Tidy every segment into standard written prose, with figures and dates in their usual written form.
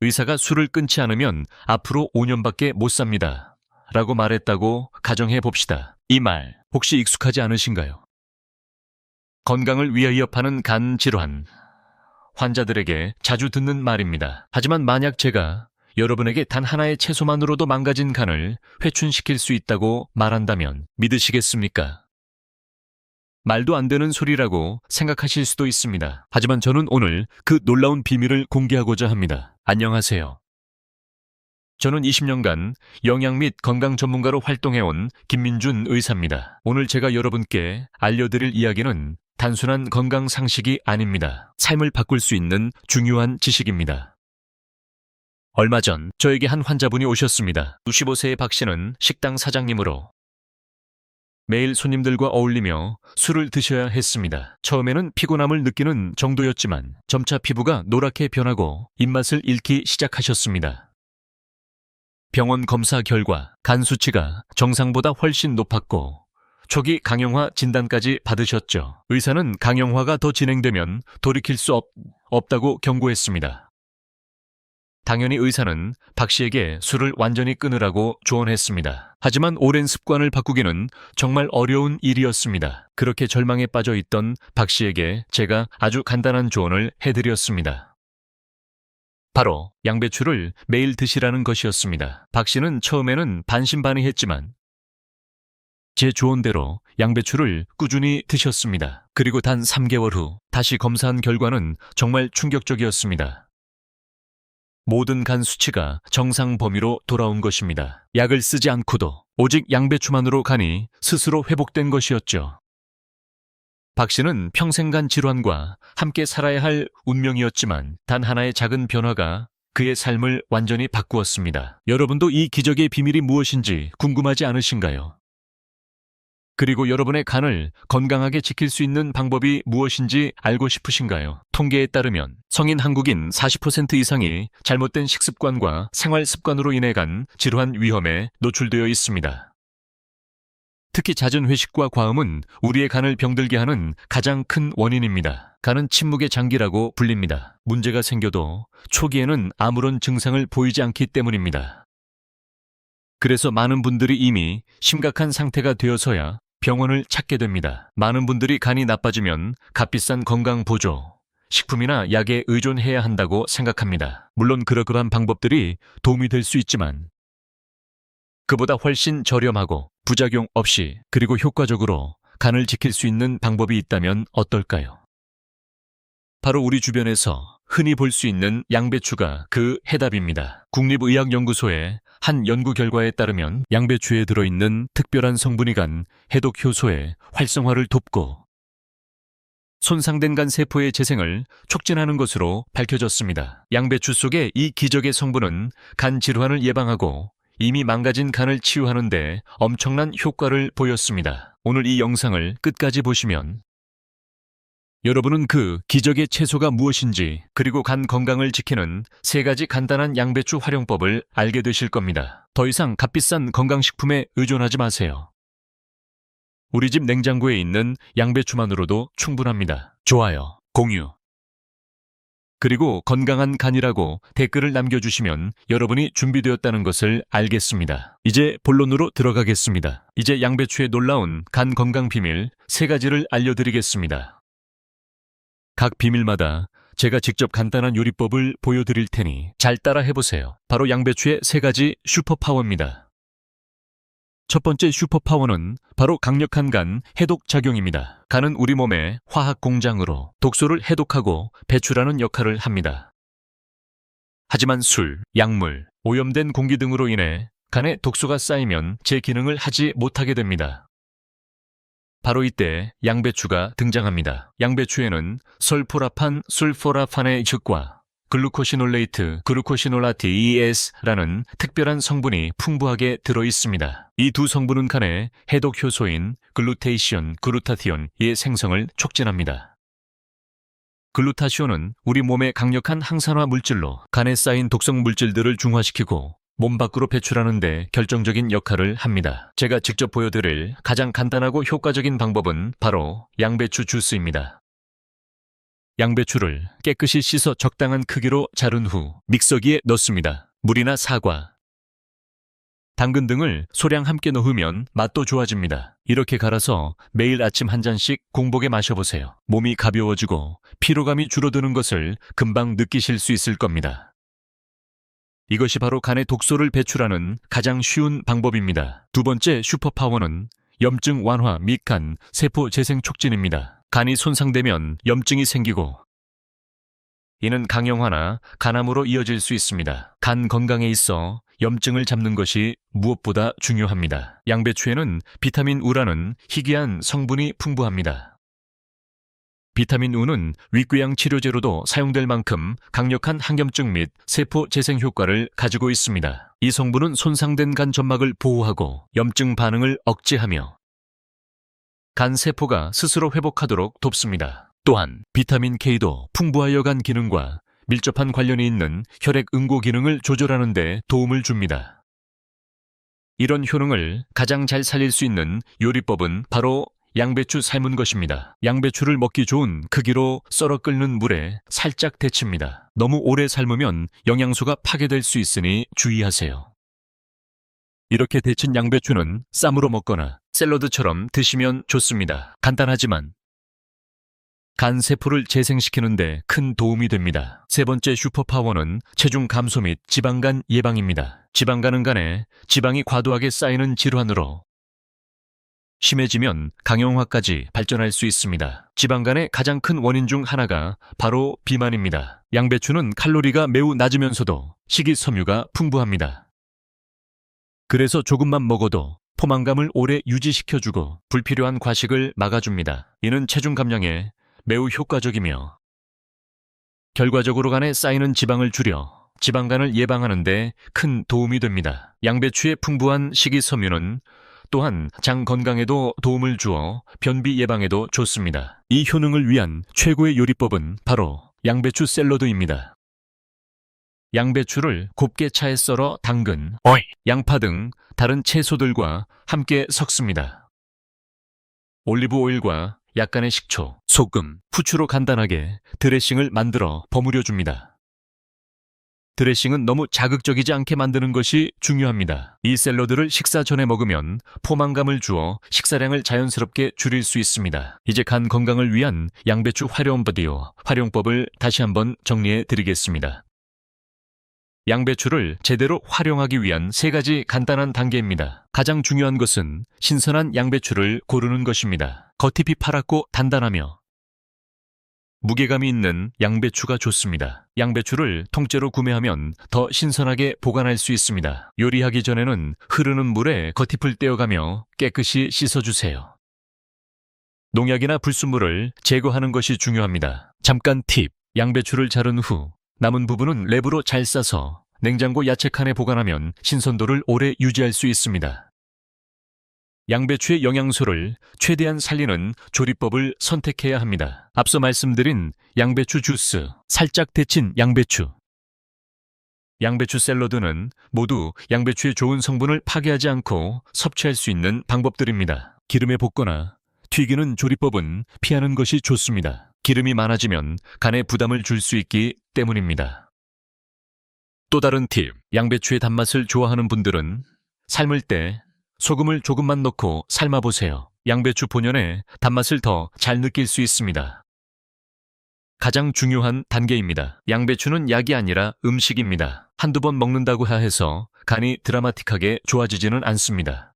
의사가 술을 끊지 않으면 앞으로 5년밖에 못 삽니다. 라고 말했다고 가정해 봅시다. 이 말 혹시 익숙하지 않으신가요? 건강을 위하여 파는 간 질환. 환자들에게 자주 듣는 말입니다. 하지만 만약 제가 여러분에게 단 하나의 채소만으로도 망가진 간을 회춘시킬 수 있다고 말한다면 믿으시겠습니까? 말도 안 되는 소리라고 생각하실 수도 있습니다. 하지만 저는 오늘 그 놀라운 비밀을 공개하고자 합니다. 안녕하세요. 저는 20년간 영양 및 건강 전문가로 활동해온 김민준 의사입니다. 오늘 제가 여러분께 알려드릴 이야기는 단순한 건강 상식이 아닙니다. 삶을 바꿀 수 있는 중요한 지식입니다. 얼마 전 저에게 한 환자분이 오셨습니다. 65세의 박 씨는 식당 사장님으로 매일 손님들과 어울리며 술을 드셔야 했습니다. 처음에는 피곤함을 느끼는 정도였지만 점차 피부가 노랗게 변하고 입맛을 잃기 시작하셨습니다. 병원 검사 결과 간 수치가 정상보다 훨씬 높았고 초기 강형화 진단까지 받으셨죠. 의사는 강형화가 더 진행되면 돌이킬 수 없다고 경고했습니다. 당연히 의사는 박 씨에게 술을 완전히 끊으라고 조언했습니다. 하지만 오랜 습관을 바꾸기는 정말 어려운 일이었습니다. 그렇게 절망에 빠져 있던 박 씨에게 제가 아주 간단한 조언을 해드렸습니다. 바로 양배추를 매일 드시라는 것이었습니다. 박 씨는 처음에는 반신반의했지만 제 조언대로 양배추를 꾸준히 드셨습니다. 그리고 단 3개월 후 다시 검사한 결과는 정말 충격적이었습니다. 모든 간 수치가 정상 범위로 돌아온 것입니다. 약을 쓰지 않고도 오직 양배추만으로 간이 스스로 회복된 것이었죠. 박 씨는 평생 간 질환과 함께 살아야 할 운명이었지만 단 하나의 작은 변화가 그의 삶을 완전히 바꾸었습니다. 여러분도 이 기적의 비밀이 무엇인지 궁금하지 않으신가요? 그리고 여러분의 간을 건강하게 지킬 수 있는 방법이 무엇인지 알고 싶으신가요? 통계에 따르면 성인 한국인 40% 이상이 잘못된 식습관과 생활 습관으로 인해 간 질환 위험에 노출되어 있습니다. 특히 잦은 회식과 과음은 우리의 간을 병들게 하는 가장 큰 원인입니다. 간은 침묵의 장기라고 불립니다. 문제가 생겨도 초기에는 아무런 증상을 보이지 않기 때문입니다. 그래서 많은 분들이 이미 심각한 상태가 되어서야 병원을 찾게 됩니다. 많은 분들이 간이 나빠지면 값비싼 건강보조, 식품이나 약에 의존해야 한다고 생각합니다. 물론 그러한 방법들이 도움이 될 수 있지만 그보다 훨씬 저렴하고 부작용 없이 그리고 효과적으로 간을 지킬 수 있는 방법이 있다면 어떨까요? 바로 우리 주변에서 흔히 볼 수 있는 양배추가 그 해답입니다. 국립의학연구소의 한 연구 결과에 따르면 양배추에 들어있는 특별한 성분이 간 해독 효소의 활성화를 돕고 손상된 간 세포의 재생을 촉진하는 것으로 밝혀졌습니다. 양배추 속의 이 기적의 성분은 간 질환을 예방하고 이미 망가진 간을 치유하는 데 엄청난 효과를 보였습니다. 오늘 이 영상을 끝까지 보시면 여러분은 그 기적의 채소가 무엇인지 그리고 간 건강을 지키는 3가지 간단한 양배추 활용법을 알게 되실 겁니다. 더 이상 값비싼 건강식품에 의존하지 마세요. 우리 집 냉장고에 있는 양배추만으로도 충분합니다. 좋아요, 공유. 그리고 건강한 간이라고 댓글을 남겨주시면 여러분이 준비되었다는 것을 알겠습니다. 이제 본론으로 들어가겠습니다. 이제 양배추의 놀라운 간 건강 비밀 3가지를 알려드리겠습니다. 각 비밀마다 제가 직접 간단한 요리법을 보여드릴 테니 잘 따라 해보세요. 바로 양배추의 3가지 슈퍼파워입니다. 첫 번째 슈퍼파워는 바로 강력한 간 해독 작용입니다. 간은 우리 몸의 화학 공장으로 독소를 해독하고 배출하는 역할을 합니다. 하지만 술, 약물, 오염된 공기 등으로 인해 간에 독소가 쌓이면 제 기능을 하지 못하게 됩니다. 바로 이때 양배추가 등장합니다. 양배추에는 설포라판, 술포라판의 즙과 글루코시놀레이트, 그루코시놀라TES라는 특별한 성분이 풍부하게 들어 있습니다. 이 두 성분은 간의 해독 효소인 글루테이션, 글루타티온의 생성을 촉진합니다. 글루타시온은 우리 몸의 강력한 항산화 물질로 간에 쌓인 독성 물질들을 중화시키고 몸 밖으로 배출하는 데 결정적인 역할을 합니다. 제가 직접 보여드릴 가장 간단하고 효과적인 방법은 바로 양배추 주스입니다. 양배추를 깨끗이 씻어 적당한 크기로 자른 후 믹서기에 넣습니다. 물이나 사과, 당근 등을 소량 함께 넣으면 맛도 좋아집니다. 이렇게 갈아서 매일 아침 한 잔씩 공복에 마셔보세요. 몸이 가벼워지고 피로감이 줄어드는 것을 금방 느끼실 수 있을 겁니다. 이것이 바로 간의 독소를 배출하는 가장 쉬운 방법입니다. 두 번째 슈퍼파워는 염증 완화 및 간 세포 재생 촉진입니다. 간이 손상되면 염증이 생기고 이는 강형화나 간암으로 이어질 수 있습니다. 간 건강에 있어 염증을 잡는 것이 무엇보다 중요합니다. 양배추에는 비타민 우라는 희귀한 성분이 풍부합니다. 비타민 우는 윗궤양 치료제로도 사용될 만큼 강력한 항염증 및 세포 재생 효과를 가지고 있습니다. 이 성분은 손상된 간 점막을 보호하고 염증 반응을 억제하며 간 세포가 스스로 회복하도록 돕습니다. 또한 비타민 K도 풍부하여 간 기능과 밀접한 관련이 있는 혈액 응고 기능을 조절하는 데 도움을 줍니다. 이런 효능을 가장 잘 살릴 수 있는 요리법은 바로 양배추 삶은 것입니다. 양배추를 먹기 좋은 크기로 썰어 끓는 물에 살짝 데칩니다. 너무 오래 삶으면 영양소가 파괴될 수 있으니 주의하세요. 이렇게 데친 양배추는 쌈으로 먹거나 샐러드처럼 드시면 좋습니다. 간단하지만 간 세포를 재생시키는 데 큰 도움이 됩니다. 세 번째 슈퍼파워는 체중 감소 및 지방간 예방입니다. 지방간은 간에 지방이 과도하게 쌓이는 질환으로 심해지면 강형화까지 발전할 수 있습니다. 지방간의 가장 큰 원인 중 하나가 바로 비만입니다. 양배추는 칼로리가 매우 낮으면서도 식이섬유가 풍부합니다. 그래서 조금만 먹어도 포만감을 오래 유지시켜주고 불필요한 과식을 막아줍니다. 이는 체중 감량에 매우 효과적이며 결과적으로 간에 쌓이는 지방을 줄여 지방간을 예방하는 데 큰 도움이 됩니다. 양배추의 풍부한 식이섬유는 또한 장 건강에도 도움을 주어 변비 예방에도 좋습니다. 이 효능을 위한 최고의 요리법은 바로 양배추 샐러드입니다. 양배추를 곱게 차에 썰어 당근, 양파 등 다른 채소들과 함께 섞습니다. 올리브 오일과 약간의 식초, 소금, 후추로 간단하게 드레싱을 만들어 버무려 줍니다. 드레싱은 너무 자극적이지 않게 만드는 것이 중요합니다. 이 샐러드를 식사 전에 먹으면 포만감을 주어 식사량을 자연스럽게 줄일 수 있습니다. 이제 간 건강을 위한 양배추 활용법을 다시 한번 정리해 드리겠습니다. 양배추를 제대로 활용하기 위한 3가지 간단한 단계입니다. 가장 중요한 것은 신선한 양배추를 고르는 것입니다. 겉잎이 파랗고 단단하며 무게감이 있는 양배추가 좋습니다. 양배추를 통째로 구매하면 더 신선하게 보관할 수 있습니다. 요리하기 전에는 흐르는 물에 겉잎을 떼어가며 깨끗이 씻어주세요. 농약이나 불순물을 제거하는 것이 중요합니다. 잠깐 팁! 양배추를 자른 후 남은 부분은 랩으로 잘 싸서 냉장고 야채칸에 보관하면 신선도를 오래 유지할 수 있습니다. 양배추의 영양소를 최대한 살리는 조리법을 선택해야 합니다. 앞서 말씀드린 양배추 주스, 살짝 데친 양배추, 양배추 샐러드는 모두 양배추의 좋은 성분을 파괴하지 않고 섭취할 수 있는 방법들입니다. 기름에 볶거나 튀기는 조리법은 피하는 것이 좋습니다. 기름이 많아지면 간에 부담을 줄 수 있기 때문입니다. 또 다른 팁, 양배추의 단맛을 좋아하는 분들은 삶을 때 소금을 조금만 넣고 삶아보세요. 양배추 본연의 단맛을 더 잘 느낄 수 있습니다. 가장 중요한 단계입니다. 양배추는 약이 아니라 음식입니다. 한두 번 먹는다고 해서 간이 드라마틱하게 좋아지지는 않습니다.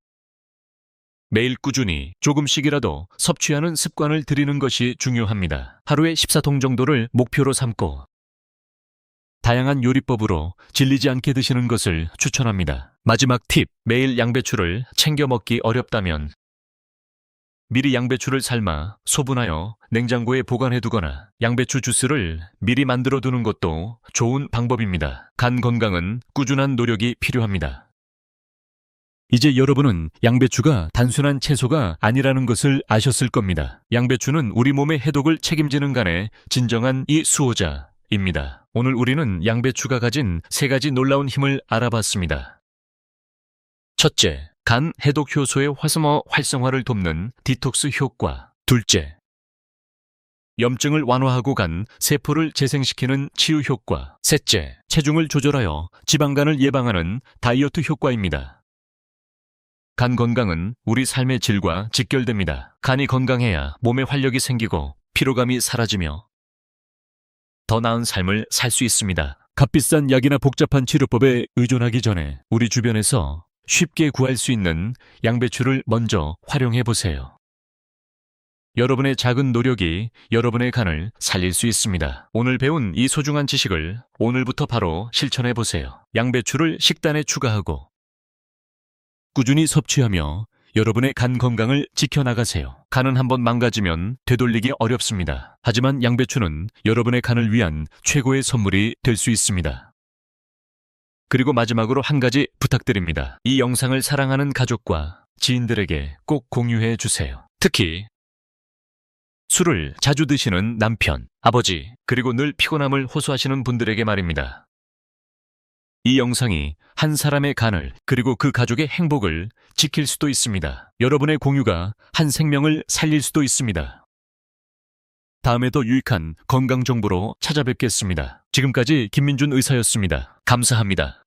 매일 꾸준히 조금씩이라도 섭취하는 습관을 들이는 것이 중요합니다. 하루에 14통 정도를 목표로 삼고 다양한 요리법으로 질리지 않게 드시는 것을 추천합니다. 마지막 팁, 매일 양배추를 챙겨 먹기 어렵다면 미리 양배추를 삶아 소분하여 냉장고에 보관해 두거나 양배추 주스를 미리 만들어 두는 것도 좋은 방법입니다. 간 건강은 꾸준한 노력이 필요합니다. 이제 여러분은 양배추가 단순한 채소가 아니라는 것을 아셨을 겁니다. 양배추는 우리 몸의 해독을 책임지는 간의 진정한 이 수호자입니다. 오늘 우리는 양배추가 가진 3가지 놀라운 힘을 알아봤습니다. 첫째, 간 해독 효소의 활성화를 돕는 디톡스 효과. 둘째, 염증을 완화하고 간 세포를 재생시키는 치유 효과. 셋째, 체중을 조절하여 지방간을 예방하는 다이어트 효과입니다. 간 건강은 우리 삶의 질과 직결됩니다. 간이 건강해야 몸에 활력이 생기고 피로감이 사라지며 더 나은 삶을 살 수 있습니다. 값비싼 약이나 복잡한 치료법에 의존하기 전에 우리 주변에서 쉽게 구할 수 있는 양배추를 먼저 활용해 보세요. 여러분의 작은 노력이 여러분의 간을 살릴 수 있습니다. 오늘 배운 이 소중한 지식을 오늘부터 바로 실천해 보세요. 양배추를 식단에 추가하고 꾸준히 섭취하며 여러분의 간 건강을 지켜나가세요. 간은 한번 망가지면 되돌리기 어렵습니다. 하지만 양배추는 여러분의 간을 위한 최고의 선물이 될 수 있습니다. 그리고 마지막으로 한 가지 부탁드립니다. 이 영상을 사랑하는 가족과 지인들에게 꼭 공유해 주세요. 특히 술을 자주 드시는 남편, 아버지, 그리고 늘 피곤함을 호소하시는 분들에게 말입니다. 이 영상이 한 사람의 간을 그리고 그 가족의 행복을 지킬 수도 있습니다. 여러분의 공유가 한 생명을 살릴 수도 있습니다. 다음에 더 유익한 건강 정보로 찾아뵙겠습니다. 지금까지 김민준 의사였습니다. 감사합니다.